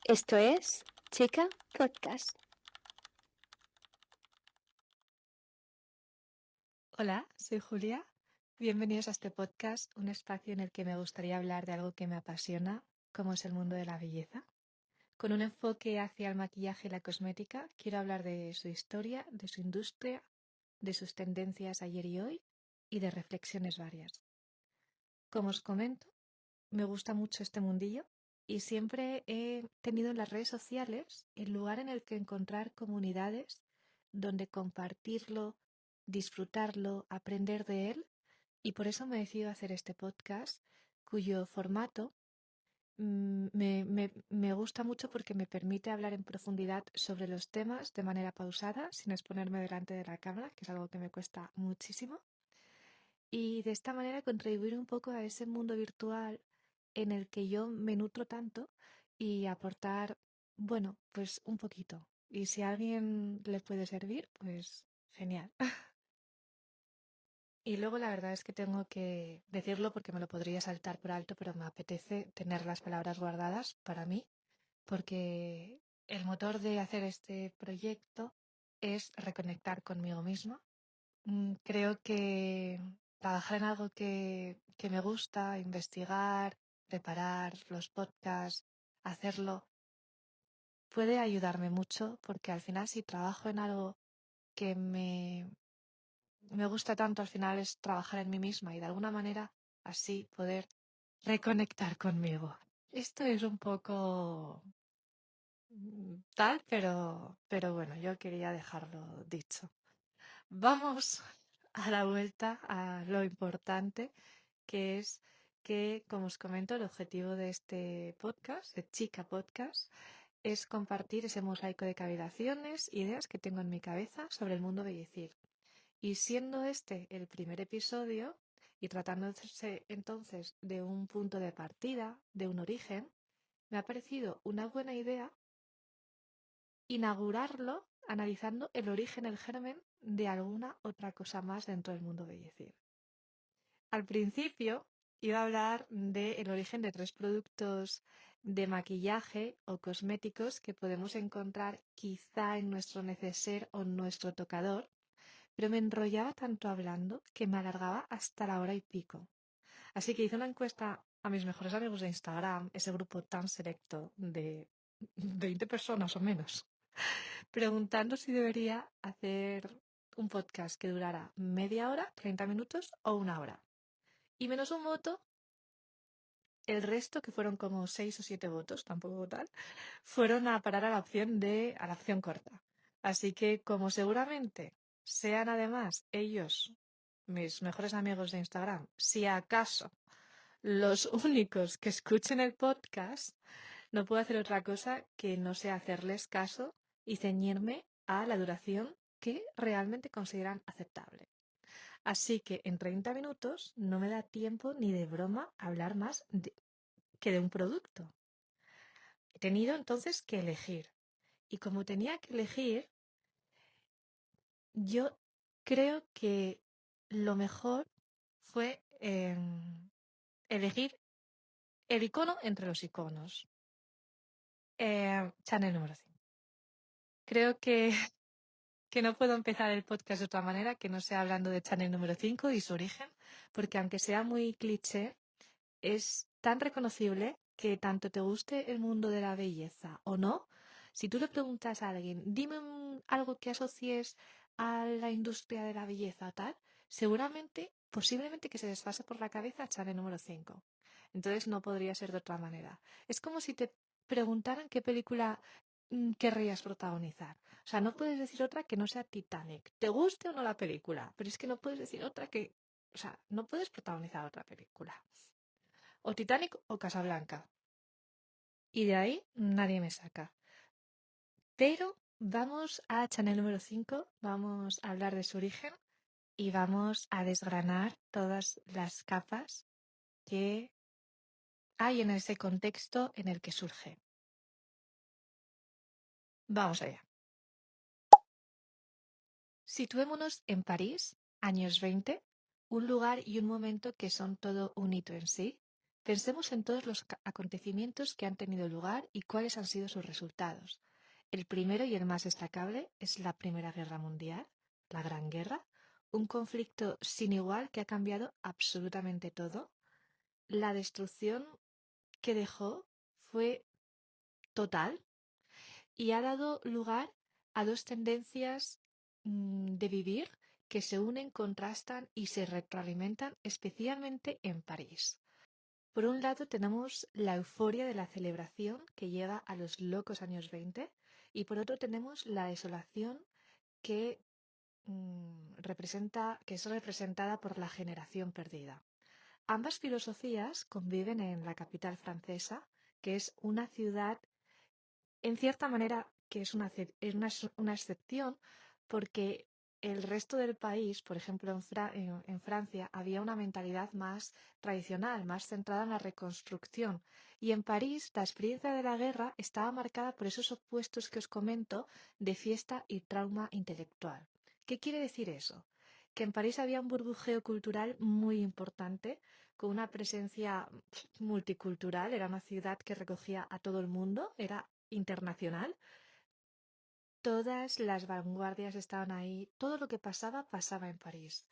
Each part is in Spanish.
Esto es Chica Podcast. Hola, soy Julia. Bienvenidos a este podcast, un espacio en el que me gustaría hablar de algo que me apasiona, como es el mundo de la belleza. Con un enfoque hacia el maquillaje y la cosmética, quiero hablar de su historia, de su industria, de sus tendencias ayer y hoy y de reflexiones varias. Como os comento, me gusta mucho este mundillo y siempre he tenido en las redes sociales el lugar en el que encontrar comunidades donde compartirlo, disfrutarlo, aprender de él, y por eso me decido hacer este podcast cuyo formato me gusta mucho porque me permite hablar en profundidad sobre los temas de manera pausada, sin exponerme delante de la cámara, que es algo que me cuesta muchísimo, y de esta manera contribuir un poco a ese mundo virtual en el que yo me nutro tanto y aportar, bueno, pues un poquito. Y si a alguien le puede servir, pues genial. Y luego la verdad es que tengo que decirlo porque me lo podría saltar por alto, pero me apetece tener las palabras guardadas para mí, porque el motor de hacer este proyecto es reconectar conmigo misma. Creo que trabajar en algo que me gusta, investigar, preparar los podcasts, hacerlo, puede ayudarme mucho porque al final si trabajo en algo que me gusta tanto, al final es trabajar en mí misma y de alguna manera así poder reconectar conmigo. Esto es un poco tal, pero bueno, yo quería dejarlo dicho. Vamos a la vuelta a lo importante, que es que, como os comento, el objetivo de este podcast, de Chica Podcast, es compartir ese mosaico de cavilaciones, ideas que tengo en mi cabeza sobre el mundo bellicir. Y siendo este el primer episodio, y tratándose entonces de un punto de partida, de un origen, me ha parecido una buena idea inaugurarlo analizando el origen, el germen de alguna otra cosa más dentro del mundo bellicir. Al principio iba a hablar del origen de 3 productos de maquillaje o cosméticos que podemos encontrar quizá en nuestro neceser o en nuestro tocador, pero me enrollaba tanto hablando que me alargaba hasta la hora y pico. Así que hice una encuesta a mis mejores amigos de Instagram, ese grupo tan selecto de 20 personas o menos, preguntando si debería hacer un podcast que durara media hora, 30 minutos o una hora. Y menos un voto, el resto, que fueron como 6 o 7 votos, tampoco tal, fueron a parar a a la opción corta. Así que, como seguramente sean además ellos, mis mejores amigos de Instagram, si acaso los únicos que escuchen el podcast, no puedo hacer otra cosa que no sea hacerles caso y ceñirme a la duración que realmente consideran aceptable. Así que en 30 minutos no me da tiempo ni de broma hablar más que de un producto. He tenido entonces que elegir. Y como tenía que elegir, yo creo que lo mejor fue elegir el icono entre los iconos. Chanel número 5. Creo que no puedo empezar el podcast de otra manera que no sea hablando de Chanel número 5 y su origen, porque aunque sea muy cliché, es tan reconocible que tanto te guste el mundo de la belleza o no, si tú le preguntas a alguien, dime algo que asocies a la industria de la belleza o tal, seguramente, posiblemente que se les pase por la cabeza Chanel número 5. Entonces no podría ser de otra manera. Es como si te preguntaran qué película querrías protagonizar. O sea, no puedes decir otra que no sea Titanic. Te guste o no la película, pero es que no puedes decir otra que... O sea, no puedes protagonizar otra película. O Titanic o Casablanca. Y de ahí nadie me saca. Pero vamos a Chanel número 5, vamos a hablar de su origen y vamos a desgranar todas las capas que hay en ese contexto en el que surge. Vamos allá. Situémonos en París, años 20, un lugar y un momento que son todo un hito en sí, Pensemos en todos los acontecimientos que han tenido lugar y cuáles han sido sus resultados. El primero y el más destacable es la Primera Guerra Mundial, la Gran Guerra, un conflicto sin igual que ha cambiado absolutamente todo. La destrucción que dejó fue total y ha dado lugar a dos tendencias de vivir que se unen, contrastan y se retroalimentan, especialmente en París. Por un lado tenemos la euforia de la celebración que llega a los locos años 20 y por otro tenemos la desolación que que es representada por la generación perdida. Ambas filosofías conviven en la capital francesa, que es una ciudad, en cierta manera, que es una excepción, porque el resto del país, por ejemplo, en Francia, había una mentalidad más tradicional, más centrada en la reconstrucción. Y en París, la experiencia de la guerra estaba marcada por esos opuestos que os comento de fiesta y trauma intelectual. ¿Qué quiere decir eso? Que en París había un burbujeo cultural muy importante, con una presencia multicultural, era una ciudad que recogía a todo el mundo, era internacional. Todas las vanguardias estaban ahí, todo lo que pasaba pasaba en París.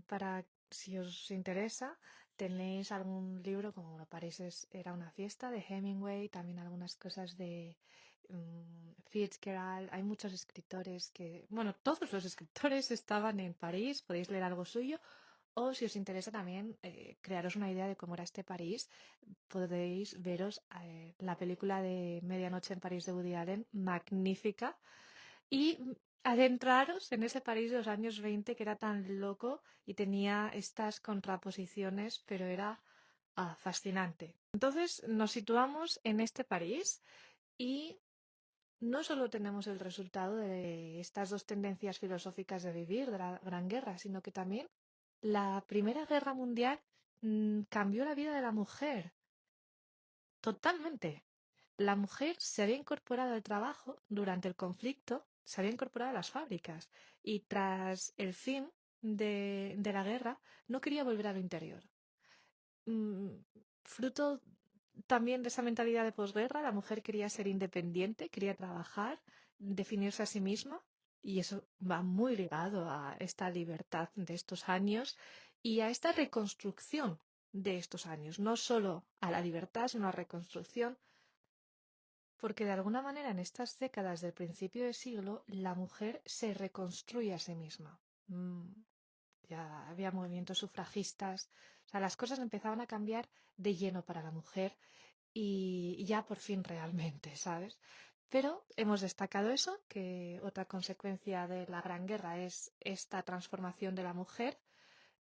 Para, si os interesa, tenéis algún libro como París era una fiesta de Hemingway, también algunas cosas de Fitzgerald. Hay muchos escritores bueno, todos los escritores estaban en París, podéis leer algo suyo. O si os interesa también crearos una idea de cómo era este París, podéis veros la película de Medianoche en París de Woody Allen, magnífica, y adentraros en ese París de los años 20 que era tan loco y tenía estas contraposiciones, pero era fascinante. Entonces nos situamos en este París y no solo tenemos el resultado de estas dos tendencias filosóficas de vivir, de la Gran Guerra, sino que también la Primera Guerra Mundial cambió la vida de la mujer totalmente. La mujer se había incorporado al trabajo durante el conflicto, se había incorporado a las fábricas y tras el fin de la guerra no quería volver a lo interior. Mm, Fruto también de esa mentalidad de posguerra, la mujer quería ser independiente, quería trabajar, definirse a sí misma, y eso va muy ligado a esta libertad de estos años y a esta reconstrucción de estos años, no solo a la libertad, sino a la reconstrucción, porque de alguna manera en estas décadas del principio del siglo la mujer se reconstruye a sí misma. Ya había movimientos sufragistas, o sea, las cosas empezaban a cambiar de lleno para la mujer y ya por fin realmente, ¿sabes? Pero hemos destacado eso, que otra consecuencia de la Gran Guerra es esta transformación de la mujer,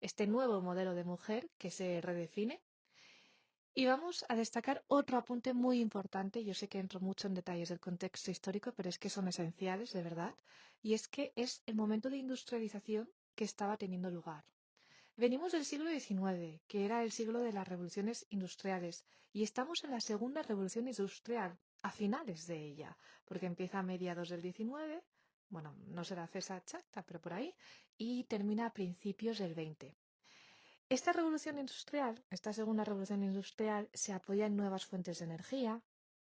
este nuevo modelo de mujer que se redefine. Y vamos a destacar otro apunte muy importante. Yo sé que entro mucho en detalles del contexto histórico, pero es que son esenciales, de verdad. Y es que es el momento de industrialización que estaba teniendo lugar. Venimos del siglo XIX, que era el siglo de las revoluciones industriales, y estamos en la segunda revolución industrial, a finales de ella, porque empieza a mediados del XIX, bueno, no será fecha exacta, pero por ahí, y termina a principios del XX. Esta revolución industrial, esta segunda revolución industrial, se apoya en nuevas fuentes de energía,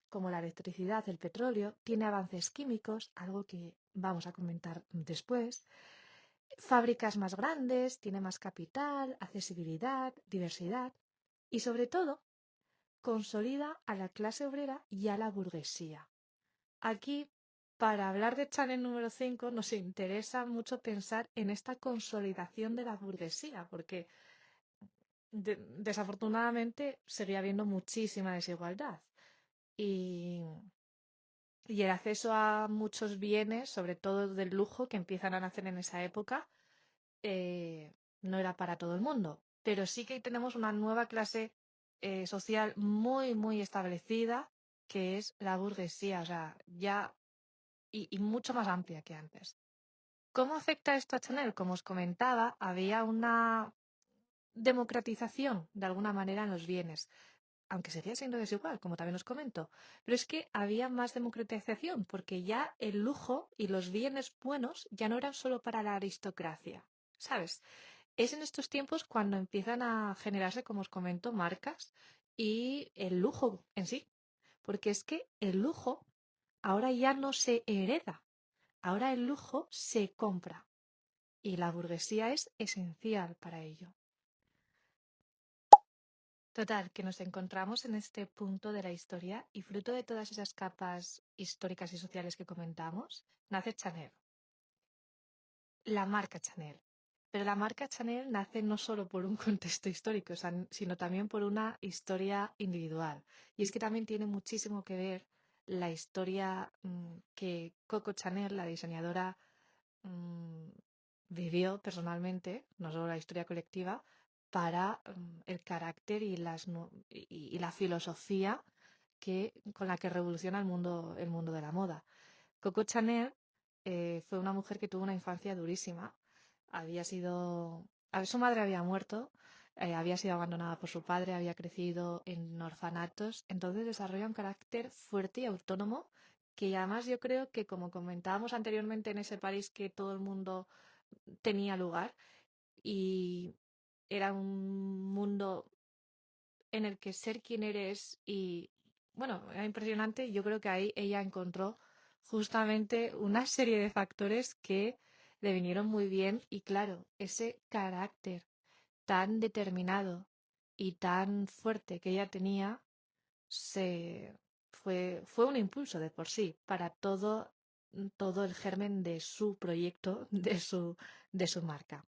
como la electricidad, el petróleo, tiene avances químicos, algo que vamos a comentar después, fábricas más grandes, tiene más capital, accesibilidad, diversidad y sobre todo consolida a la clase obrera y a la burguesía. Aquí, para hablar de Chanel número 5, nos interesa mucho pensar en esta consolidación de la burguesía, porque desafortunadamente seguía habiendo muchísima desigualdad y, y el acceso a muchos bienes, sobre todo del lujo, que empiezan a nacer en esa época, no era para todo el mundo. Pero sí que tenemos una nueva clase social muy, muy establecida, que es la burguesía, o sea, ya y mucho más amplia que antes. ¿Cómo afecta esto a Chanel? Como os comentaba, había una democratización de alguna manera en los bienes, aunque seguía siendo desigual, como también os comento, pero es que había más democratización, porque ya el lujo y los bienes buenos ya no eran solo para la aristocracia, ¿sabes? Es en estos tiempos cuando empiezan a generarse, como os comento, marcas y el lujo en sí. Porque es que el lujo ahora ya no se hereda, ahora el lujo se compra y la burguesía es esencial para ello. Total, que nos encontramos en este punto de la historia y fruto de todas esas capas históricas y sociales que comentamos, nace Chanel, la marca Chanel. Pero la marca Chanel nace no solo por un contexto histórico, sino también por una historia individual. Y es que también tiene muchísimo que ver la historia que Coco Chanel, la diseñadora, mm, vivió personalmente, no solo la historia colectiva, para el carácter y, y la filosofía con la que revoluciona el mundo de la moda. Coco Chanel fue una mujer que tuvo una infancia durísima. Su madre había muerto, había sido abandonada por su padre, había crecido en orfanatos, entonces desarrolla un carácter fuerte y autónomo que además yo creo que, como comentábamos anteriormente, en ese París que todo el mundo tenía lugar y era un mundo en el que ser quien eres y, bueno, era impresionante. Yo creo que ahí ella encontró justamente una serie de factores que le vinieron muy bien y claro, ese carácter tan determinado y tan fuerte que ella tenía fue un impulso de por sí para todo el germen de su proyecto, de su marca.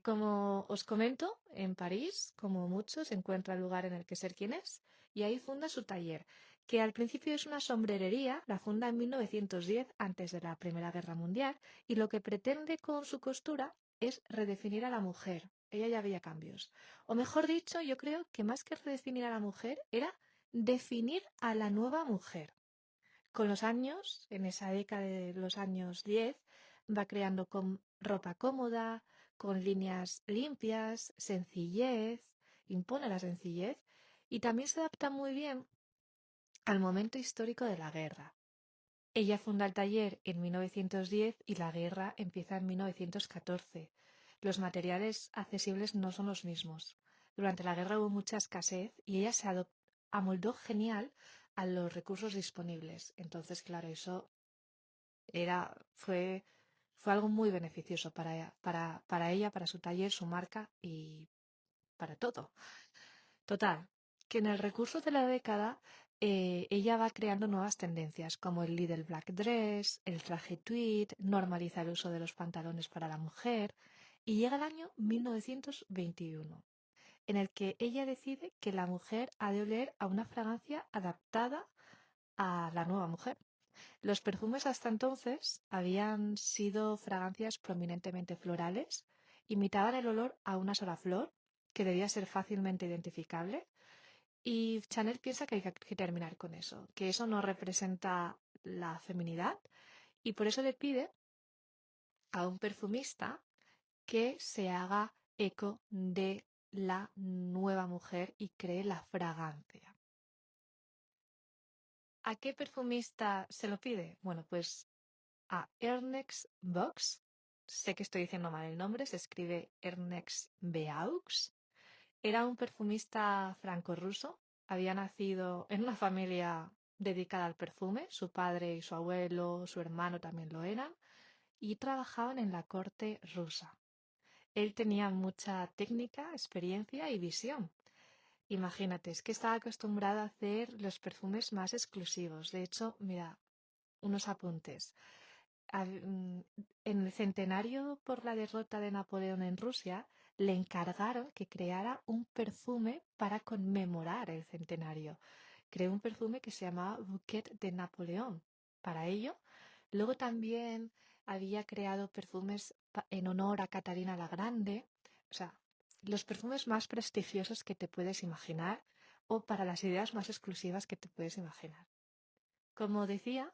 Como os comento, en París, como muchos, se encuentra el lugar en el que ser quien es y ahí funda su taller, que al principio es una sombrerería, la funda en 1910, antes de la Primera Guerra Mundial, y lo que pretende con su costura es redefinir a la mujer. Ella ya veía cambios. O mejor dicho, yo creo que más que redefinir a la mujer, era definir a la nueva mujer. Con los años, en esa década de los años 10, va creando con ropa cómoda, con líneas limpias, sencillez, impone la sencillez y también se adapta muy bien al momento histórico de la guerra. Ella funda el taller en 1910 y la guerra empieza en 1914. Los materiales accesibles no son los mismos. Durante la guerra hubo mucha escasez y ella amoldó genial a los recursos disponibles. Entonces, claro, eso fue, fue algo muy beneficioso para ella, para su taller, su marca y para todo. Total, que en el recurso de la década ella va creando nuevas tendencias como el Little Black Dress, el traje tweed, normaliza el uso de los pantalones para la mujer y llega el año 1921 en el que ella decide que la mujer ha de oler a una fragancia adaptada a la nueva mujer. Los perfumes hasta entonces habían sido fragancias prominentemente florales, imitaban el olor a una sola flor, que debía ser fácilmente identificable, y Chanel piensa que hay que terminar con eso, que eso no representa la feminidad, y por eso le pide a un perfumista que se haga eco de la nueva mujer y cree la fragancia. ¿A qué perfumista se lo pide? Bueno, pues a Ernest Box. Sé que estoy diciendo mal el nombre, se escribe Ernest Beaux. Era un perfumista franco-ruso. Había nacido en una familia dedicada al perfume. Su padre y su abuelo, su hermano también lo eran. Y trabajaban en la corte rusa. Él tenía mucha técnica, experiencia y visión. Imagínate, es que estaba acostumbrado a hacer los perfumes más exclusivos. De hecho, mira, unos apuntes. En el centenario por la derrota de Napoleón en Rusia, le encargaron que creara un perfume para conmemorar el centenario. Creó un perfume que se llamaba Bouquet de Napoleón. Para ello, luego también había creado perfumes en honor a Catalina la Grande. O sea, los perfumes más prestigiosos que te puedes imaginar o para las ideas más exclusivas que te puedes imaginar. Como decía,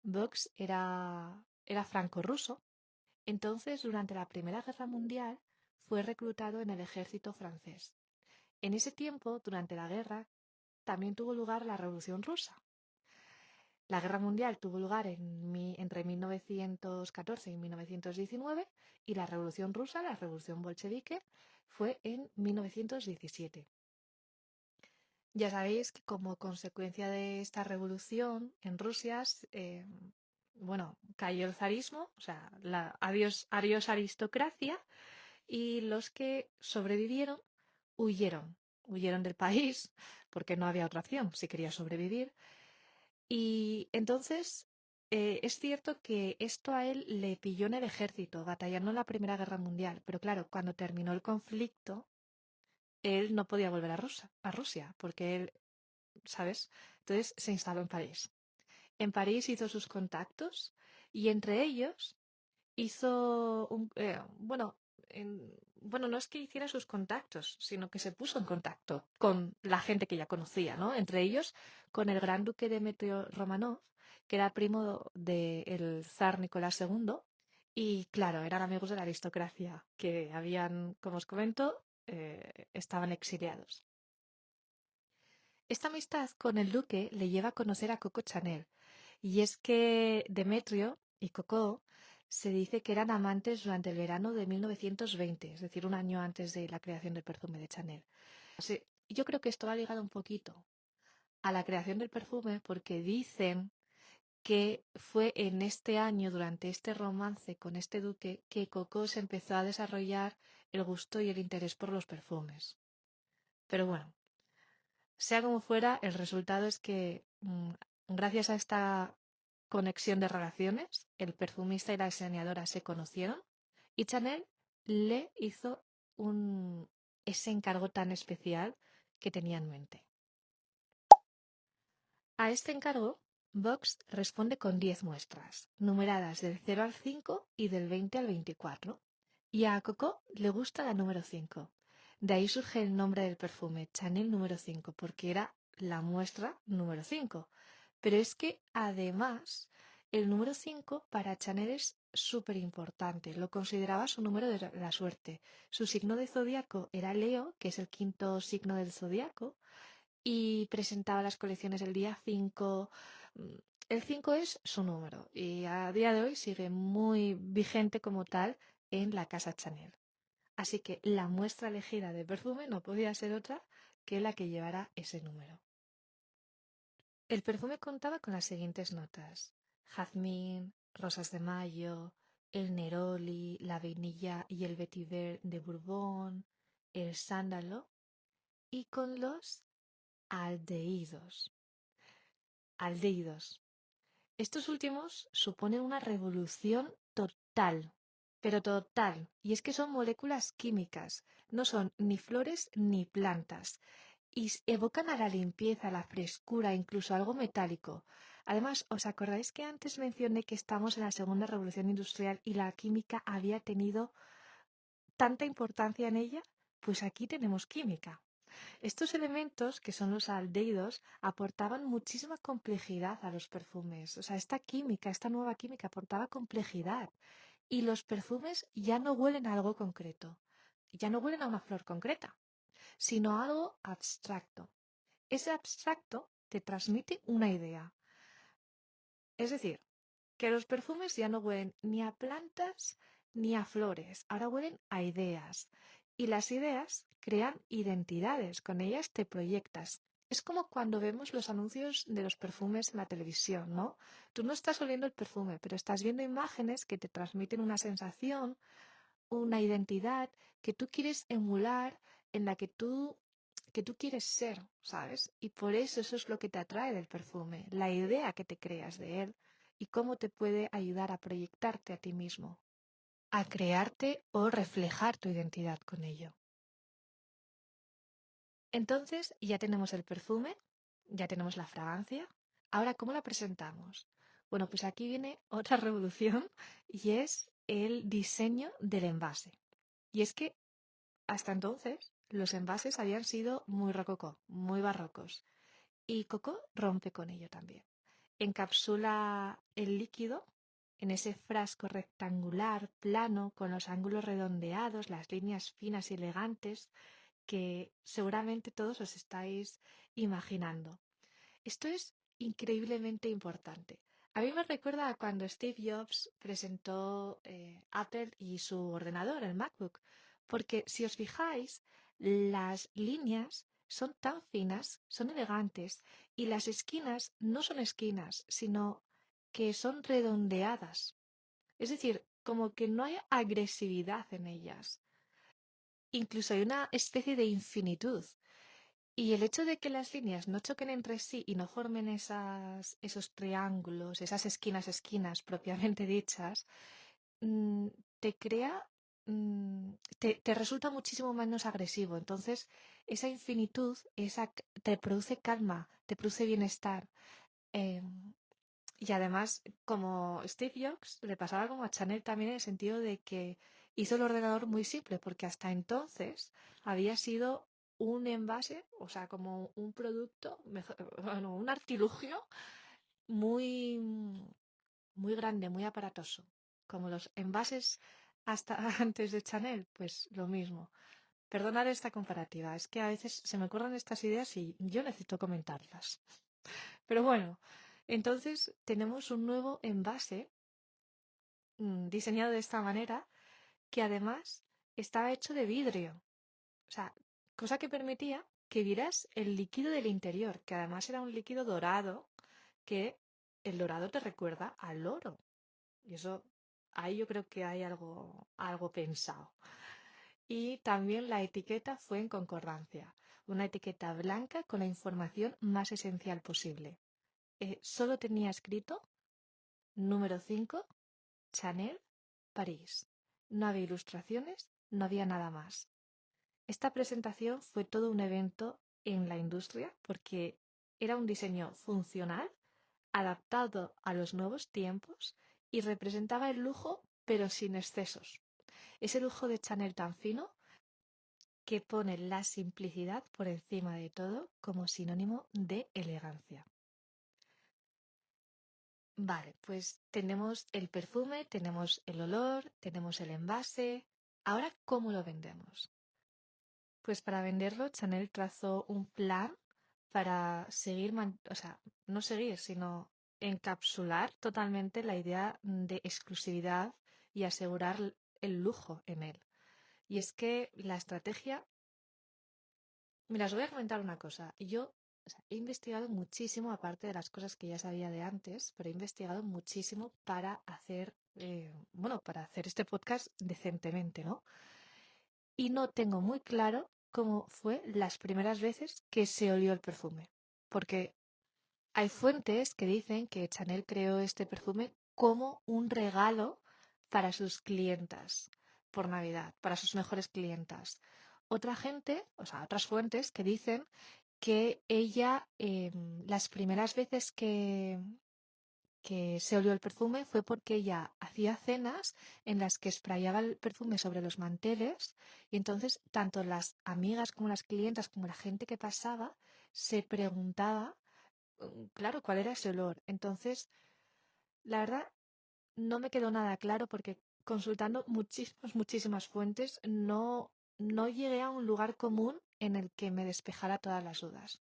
Vox era franco-ruso, entonces durante la Primera Guerra Mundial fue reclutado en el ejército francés. En ese tiempo, durante la guerra, también tuvo lugar la Revolución Rusa. La Guerra Mundial tuvo lugar entre 1914 y 1919 y la Revolución Rusa, la Revolución Bolchevique, fue en 1917. Ya sabéis que como consecuencia de esta revolución en Rusia, bueno, cayó el zarismo, o sea, adiós aristocracia, y los que sobrevivieron huyeron del país porque no había otra opción si quería sobrevivir. Y entonces es cierto que esto a él le pilló en el ejército, batallando en la Primera Guerra Mundial, pero claro, cuando terminó el conflicto, él no podía volver a Rusia, porque él, ¿sabes? Entonces se instaló en París. En París hizo sus contactos y entre ellos hizo bueno, no es que hiciera sus contactos, sino que se puso en contacto con la gente que ya conocía, ¿no? Entre ellos con el gran duque Demetrio Romanov, que era primo del zar Nicolás II, y claro, eran amigos de la aristocracia, que habían, como os comento, estaban exiliados. Esta amistad con el duque le lleva a conocer a Coco Chanel, y es que Demetrio y Coco se dice que eran amantes durante el verano de 1920, es decir, un año antes de la creación del perfume de Chanel. Yo creo que esto va ligado un poquito a la creación del perfume porque dicen que fue en este año, durante este romance con este duque, que Coco se empezó a desarrollar el gusto y el interés por los perfumes. Pero bueno, sea como fuera, el resultado es que gracias a esta conexión de relaciones, el perfumista y la diseñadora se conocieron y Chanel le hizo ese encargo tan especial que tenía en mente. A este encargo, Vox responde con 10 muestras, numeradas del 0 al 5 y del 20 al 24. Y a Coco le gusta la número 5. De ahí surge el nombre del perfume, Chanel número 5, porque era la muestra número 5. Pero es que además el número 5 para Chanel es súper importante, lo consideraba su número de la suerte. Su signo de zodiaco era Leo, que es el quinto signo del zodiaco, y presentaba las colecciones el día 5. El 5 es su número y a día de hoy sigue muy vigente como tal en la casa Chanel. Así que la muestra elegida de perfume no podía ser otra que la que llevara ese número. El perfume contaba con las siguientes notas: jazmín, rosas de mayo, el neroli, la vainilla y el vetiver de Bourbon, el sándalo, y con los aldehídos. Aldehídos. Estos últimos suponen una revolución total, pero total, y es que son moléculas químicas, no son ni flores ni plantas, y evocan a la limpieza, la frescura, incluso algo metálico. Además, ¿os acordáis que antes mencioné que estamos en la segunda revolución industrial y la química había tenido tanta importancia en ella? Pues aquí tenemos química. Estos elementos, que son los aldehídos, aportaban muchísima complejidad a los perfumes. O sea, esta nueva química aportaba complejidad. Y los perfumes ya no huelen a algo concreto, ya no huelen a una flor concreta, sino a algo abstracto. Ese abstracto te transmite una idea. Es decir, que los perfumes ya no huelen ni a plantas ni a flores, ahora huelen a ideas. Y las ideas crean identidades, con ellas te proyectas. Es como cuando vemos los anuncios de los perfumes en la televisión, ¿no? Tú no estás oliendo el perfume, pero estás viendo imágenes que te transmiten una sensación, una identidad que tú quieres emular, en la que tú quieres ser, ¿sabes? Y por eso es lo que te atrae del perfume, la idea que te creas de él y cómo te puede ayudar a proyectarte a ti mismo, a crearte o reflejar tu identidad con ello. Entonces ya tenemos el perfume, ya tenemos la fragancia. Ahora, ¿cómo la presentamos? Bueno, pues aquí viene otra revolución y es el diseño del envase. Y es que hasta entonces los envases habían sido muy rococó, muy barrocos. Y Coco rompe con ello también. Encapsula el líquido en ese frasco rectangular, plano, con los ángulos redondeados, las líneas finas y elegantes que seguramente todos os estáis imaginando. Esto es increíblemente importante. A mí me recuerda a cuando Steve Jobs presentó Apple y su ordenador, el MacBook, porque si os fijáis, las líneas son tan finas, son elegantes, y las esquinas no son esquinas, sino que son redondeadas. Es decir, como que no hay agresividad en ellas. Incluso hay una especie de infinitud. Y el hecho de que las líneas no choquen entre sí y no formen esos triángulos, esas esquinas propiamente dichas, mm, te crea, te resulta muchísimo menos agresivo. Entonces, esa infinitud, te produce calma, te produce bienestar. em, y además, como Steve Jobs, le pasaba como a Chanel también en el sentido de que hizo el ordenador muy simple, porque hasta entonces había sido un envase, o sea, como un producto, bueno, un artilugio muy, muy grande, muy aparatoso. Como los envases hasta antes de Chanel, pues lo mismo. Perdonad esta comparativa, es que a veces se me ocurren estas ideas y yo necesito comentarlas. Pero bueno, entonces tenemos un nuevo envase diseñado de esta manera que además estaba hecho de vidrio. O sea, cosa que permitía que vieras el líquido del interior, que además era un líquido dorado, que el dorado te recuerda al oro. Y eso, ahí yo creo que hay algo pensado. Y también la etiqueta fue en concordancia, una etiqueta blanca con la información más esencial posible. Solo tenía escrito número 5, Chanel, París. No había ilustraciones, no había nada más. Esta presentación fue todo un evento en la industria porque era un diseño funcional, adaptado a los nuevos tiempos y representaba el lujo pero sin excesos. Ese lujo de Chanel tan fino que pone la simplicidad por encima de todo como sinónimo de elegancia. Vale, pues tenemos el perfume, tenemos el olor, tenemos el envase. Ahora, ¿cómo lo vendemos? Pues para venderlo, Chanel trazó un plan para seguir, o sea, no seguir, sino encapsular totalmente la idea de exclusividad y asegurar el lujo en él. Y es que la estrategia, mira, os voy a comentar una cosa. Yo, o sea, he investigado muchísimo, aparte de las cosas que ya sabía de antes, pero he investigado muchísimo para hacer, bueno, para hacer este podcast decentemente, ¿no? Y no tengo muy claro cómo fue las primeras veces que se olió el perfume. Porque hay fuentes que dicen que Chanel creó este perfume como un regalo para sus clientas por Navidad, para sus mejores clientas. Otra gente, o sea, otras fuentes que dicen que ella, las primeras veces que se olió el perfume fue porque ella hacía cenas en las que sprayaba el perfume sobre los manteles y entonces tanto las amigas como las clientas como la gente que pasaba se preguntaba, claro, cuál era ese olor. Entonces, la verdad, no me quedó nada claro porque consultando muchísimas fuentes no llegué a un lugar común en el que me despejara todas las dudas.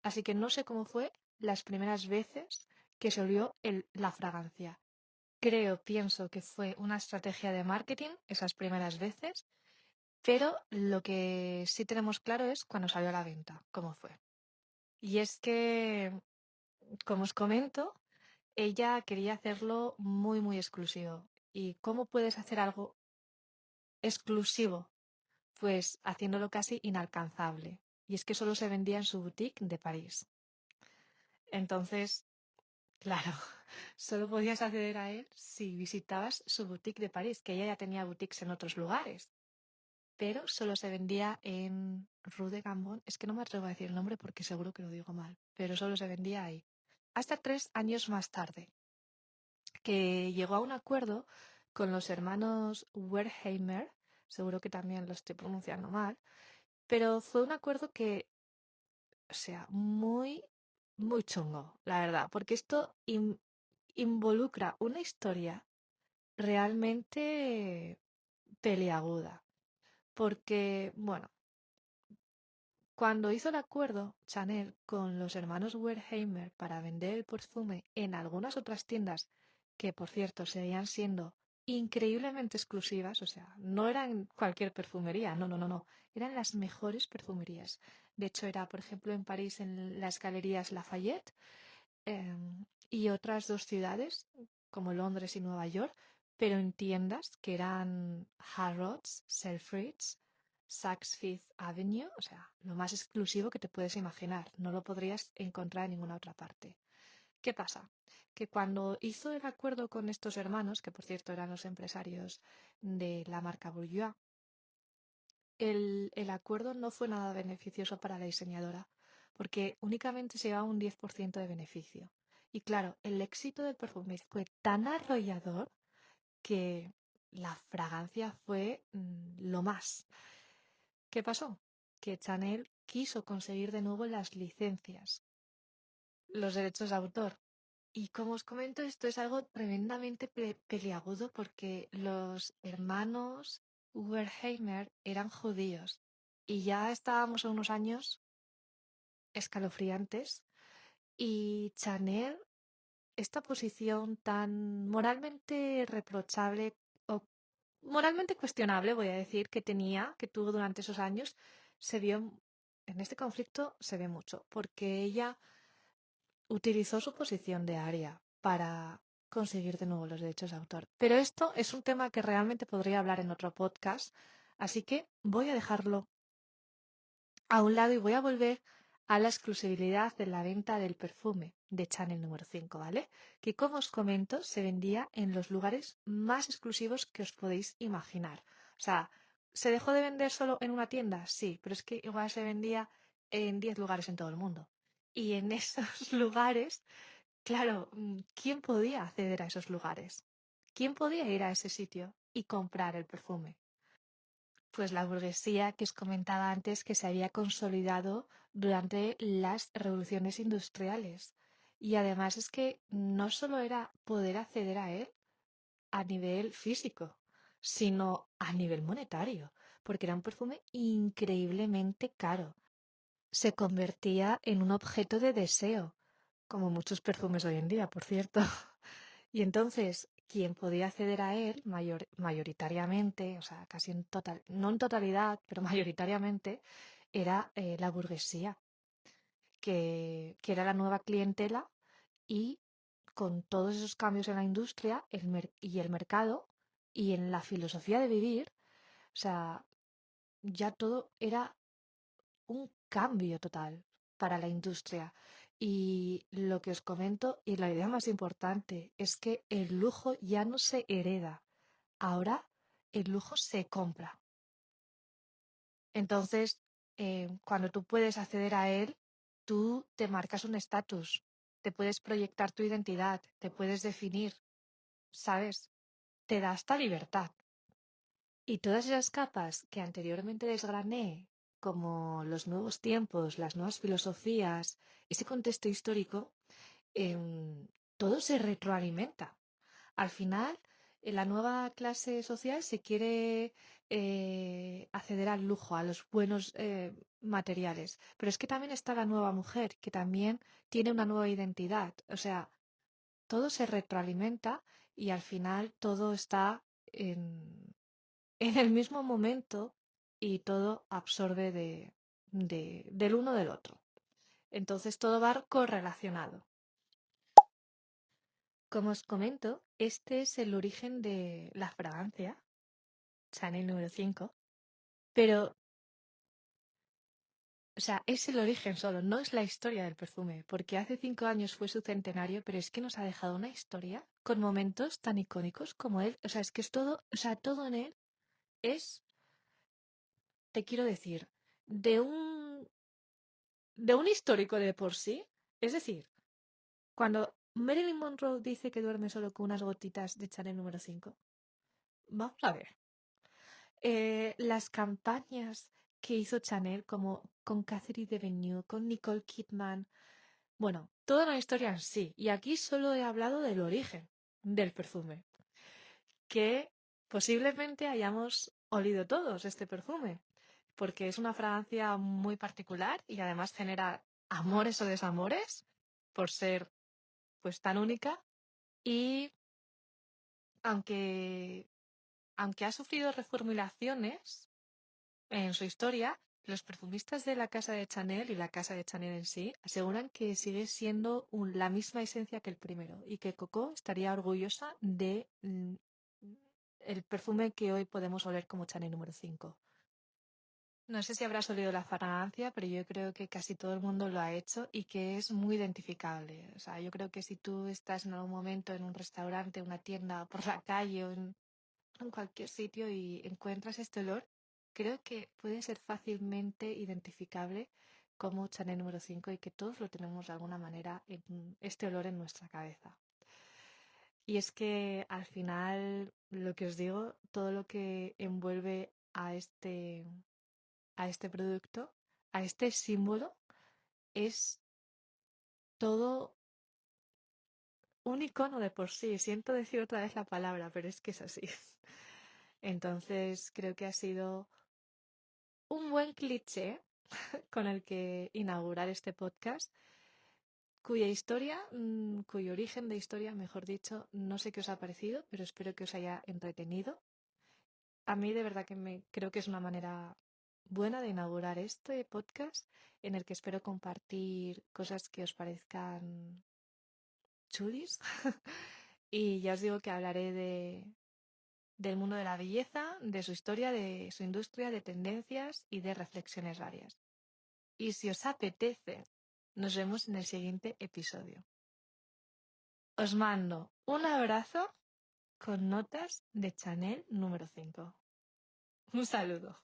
Así que no sé cómo fue las primeras veces que se olió la fragancia. Pienso que fue una estrategia de marketing esas primeras veces, pero lo que sí tenemos claro es cuando salió a la venta, cómo fue. Y es que, como os comento, ella quería hacerlo muy exclusivo. ¿Y cómo puedes hacer algo exclusivo? Pues haciéndolo casi inalcanzable. Y es que solo se vendía en su boutique de París. Entonces, claro, solo podías acceder a él si visitabas su boutique de París, que ella ya tenía boutiques en otros lugares, pero solo se vendía en Rue de Gambon. Es que no me atrevo a decir el nombre porque seguro que lo digo mal, pero solo se vendía ahí. Hasta 3 años más tarde, que llegó a un acuerdo con los hermanos Wertheimer, seguro que también lo estoy pronunciando mal, pero fue un acuerdo que, o sea, muy chungo, la verdad, porque esto involucra una historia realmente peliaguda. Porque, bueno, Cuando hizo el acuerdo Chanel con los hermanos Wertheimer para vender el perfume en algunas otras tiendas, que por cierto seguían siendo increíblemente exclusivas, o sea, no eran cualquier perfumería, no, eran las mejores perfumerías. De hecho, era, por ejemplo, en París, en las galerías Lafayette, y otras dos ciudades, como Londres y Nueva York, pero en tiendas que eran Harrods, Selfridges, Saks Fifth Avenue, o sea, lo más exclusivo que te puedes imaginar. No lo podrías encontrar en ninguna otra parte. ¿Qué pasa? Que cuando hizo el acuerdo con estos hermanos, que por cierto eran los empresarios de la marca Bourjois, el acuerdo no fue nada beneficioso para la diseñadora, porque únicamente se llevaba un 10% de beneficio. Y claro, el éxito del perfume fue tan arrollador que la fragancia fue lo más. ¿Qué pasó? Que Chanel quiso conseguir de nuevo las licencias, los derechos de autor. Y como os comento, esto es algo tremendamente peliagudo porque los hermanos Wertheimer eran judíos y ya estábamos a unos años escalofriantes y Chanel, esta posición tan moralmente reprochable o moralmente cuestionable, voy a decir, que tuvo durante esos años, se vio en este conflicto, se ve mucho, porque ella utilizó su posición de Aria para conseguir de nuevo los derechos de autor. Pero esto es un tema que realmente podría hablar en otro podcast, así que voy a dejarlo a un lado y voy a volver a la exclusividad de la venta del perfume de Chanel número 5, ¿vale? Que como os comento, se vendía en los lugares más exclusivos que os podéis imaginar. O sea, ¿se dejó de vender solo en una tienda? Sí, pero es que igual se vendía en 10 lugares en todo el mundo. Y en esos lugares, claro, ¿quién podía acceder a esos lugares? ¿Quién podía ir a ese sitio y comprar el perfume? Pues la burguesía que os comentaba antes que se había consolidado durante las revoluciones industriales. Y además es que no solo era poder acceder a él a nivel físico, sino a nivel monetario, porque era un perfume increíblemente caro. Se convertía en un objeto de deseo, como muchos perfumes hoy en día, por cierto. Y entonces, quien podía acceder a él mayoritariamente, o sea, casi en total, no en totalidad, pero mayoritariamente, era la burguesía, que era la nueva clientela y con todos esos cambios en la industria y el mercado y en la filosofía de vivir, o sea, ya todo era un cambio total para la industria. Y lo que os comento, y la idea más importante, es que el lujo ya no se hereda, ahora el lujo se compra. Entonces, cuando tú puedes acceder a él, tú te marcas un estatus, te puedes proyectar tu identidad, te puedes definir, ¿sabes? Te da esta libertad. Y todas esas capas que anteriormente desgrané, como los nuevos tiempos, las nuevas filosofías, ese contexto histórico, todo se retroalimenta. Al final, la nueva clase social se quiere acceder al lujo, a los buenos materiales. Pero es que también está la nueva mujer, que también tiene una nueva identidad. O sea, todo se retroalimenta y al final todo está en el mismo momento y todo absorbe del uno del otro. Entonces todo va correlacionado. Como os comento, este es el origen de la fragancia, Chanel número 5, pero, o sea, es el origen solo, no es la historia del perfume, porque hace 5 años fue su centenario, pero es que nos ha dejado una historia con momentos tan icónicos como él. O sea, es que es todo, o sea, todo en él es, te quiero decir, de un histórico de por sí. Es decir, cuando Marilyn Monroe dice que duerme solo con unas gotitas de Chanel número 5, vamos a ver. Las campañas que hizo Chanel, como con Catherine Deneuve, con Nicole Kidman, bueno, toda una historia en sí. Y aquí solo he hablado del origen del perfume, que posiblemente hayamos olido todos este perfume. porque es una fragancia muy particular y además genera amores o desamores por ser pues tan única. Y aunque, aunque ha sufrido reformulaciones en su historia, los perfumistas de la casa de Chanel y la casa de Chanel en sí aseguran que sigue siendo la misma esencia que el primero y que Coco estaría orgullosa de el perfume que hoy podemos oler como Chanel número 5. No sé si habrás olido la fragancia, pero yo creo que casi todo el mundo lo ha hecho y que es muy identificable. O sea, yo creo que si tú estás en algún momento en un restaurante, una tienda, por la calle o en cualquier sitio y encuentras este olor, creo que puede ser fácilmente identificable como Chanel número 5 y que todos lo tenemos de alguna manera en este olor en nuestra cabeza. Y es que al final, lo que os digo, todo lo que envuelve a este producto, a este símbolo, es todo un icono de por sí. Siento decir otra vez la palabra, pero es que es así. Entonces creo que ha sido un buen cliché con el que inaugurar este podcast, cuya historia, cuyo origen de historia, mejor dicho, no sé qué os ha parecido, pero espero que os haya entretenido. A mí de verdad que creo que es una manera buena de inaugurar este podcast en el que espero compartir cosas que os parezcan chulis. Y ya os digo que hablaré del mundo de la belleza, de su historia, de su industria, de tendencias y de reflexiones varias. Y si os apetece, nos vemos en el siguiente episodio. Os mando un abrazo con notas de Chanel número 5. Un saludo.